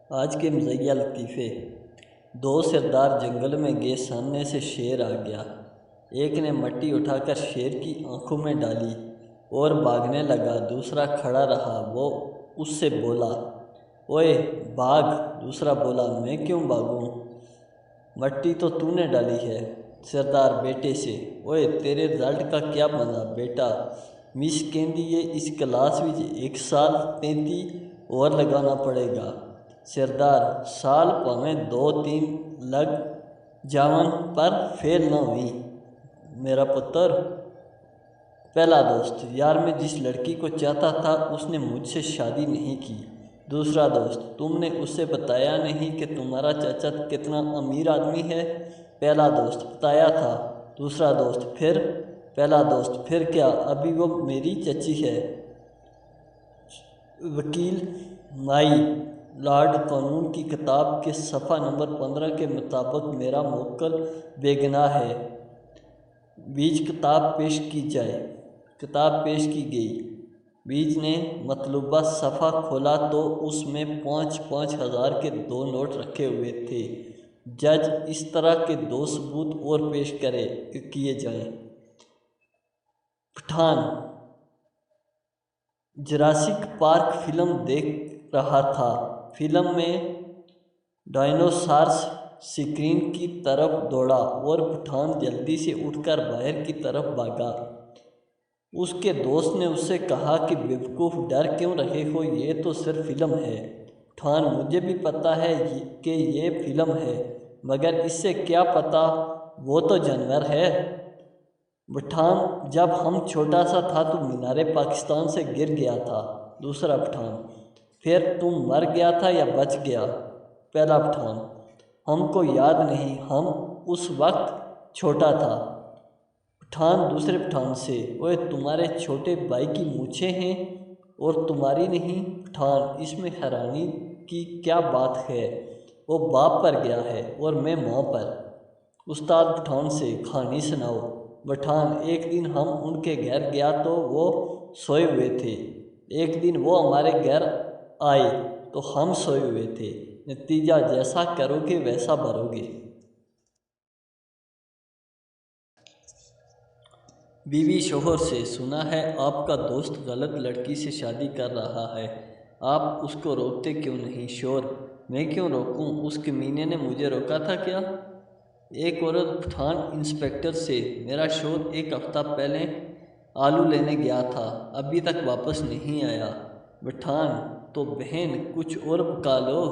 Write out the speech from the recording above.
آج کے مزیہ لطیفے۔ دو سردار جنگل میں گئے، سامنے سے شیر آ گیا۔ ایک نے مٹی اٹھا کر شیر کی آنکھوں میں ڈالی اور بھاگنے لگا۔ دوسرا کھڑا رہا، وہ اس سے بولا، اوئے بھاگ۔ دوسرا بولا، میں کیوں بھاگوں؟ مٹی تو تو نے ڈالی ہے۔ سردار بیٹے سے، اوئے تیرے رزلٹ کا کیا بنا بیٹا؟ مس کہندی ہے اس کلاس وچ 1 سال 33 اور لگانا پڑے گا۔ سردار، سال پاویں 2-3 لگ جاون پر فیل نہ ہوئی میرا پتر۔ پہلا دوست، یار میں جس لڑکی کو چاہتا تھا اس نے مجھ سے شادی نہیں کی۔ دوسرا دوست، تم نے اسے بتایا نہیں کہ تمہارا چاچا کتنا امیر آدمی ہے؟ پہلا دوست، بتایا تھا۔ دوسرا دوست، پھر؟ پہلا دوست، پھر کیا، ابھی وہ میری چچی ہے۔ وکیل، مائی لارڈ قانون کی کتاب کے صفحہ نمبر 15 کے مطابق میرا موکل بے گناہ ہے۔ بیچ کتاب پیش کی جائے۔ کتاب پیش کی گئی۔ بیچ نے مطلوبہ صفحہ کھولا تو اس میں 5-5 ہزار کے 2 نوٹ رکھے ہوئے تھے۔ جج، اس طرح کے 2 ثبوت اور پیش کیے جائیں۔ پٹھان۔ جراسک پارک فلم دیکھ رہا تھا۔ فلم میں ڈائنوسارس سکرین کی طرف دوڑا اور پٹھان جلدی سے اٹھ کر باہر کی طرف بھاگا۔ اس کے دوست نے اس سے کہا کہ بیوقوف، ڈر کیوں رہے ہو، یہ تو صرف فلم ہے۔ پٹھان، مجھے بھی پتہ ہے کہ یہ فلم ہے، مگر اس سے کیا پتہ، وہ تو جانور ہے۔ پٹھان، جب ہم چھوٹا سا تھا تو مینار پاکستان سے گر گیا تھا۔ دوسرا پٹھان، پھر تم مر گیا تھا یا بچ گیا؟ پہلا پٹھان، ہم کو یاد نہیں، ہم اس وقت چھوٹا تھا۔ پٹھان دوسرے پٹھان سے، اوئے تمہارے چھوٹے بھائی کی مونچھیں ہیں اور تمہاری نہیں؟ پٹھان، اس میں حیرانی کی کیا بات ہے، وہ باپ پر گیا ہے اور میں ماں پر۔ استاد پٹھان سے، کہانی سناؤ۔ پٹھان، ایک دن ہم ان کے گھر گیا تو وہ سوئے ہوئے تھے۔ ایک دن وہ ہمارے گھر آئے تو ہم سوئے ہوئے تھے۔ نتیجہ، جیسا کرو گے ویسا بھرو گے۔ بیوی شوہر سے، سنا ہے آپ کا دوست غلط لڑکی سے شادی کر رہا ہے، آپ اس کو روکتے کیوں نہیں؟ شوہر، میں کیوں روکوں، اس کمینے نے مجھے روکا تھا کیا؟ ایک عورت پٹھان انسپکٹر سے، میرا شوہر 1 ہفتہ پہلے آلو لینے گیا تھا، ابھی تک واپس نہیں آیا۔ پٹھان، تو بہن کچھ اور پکا لو۔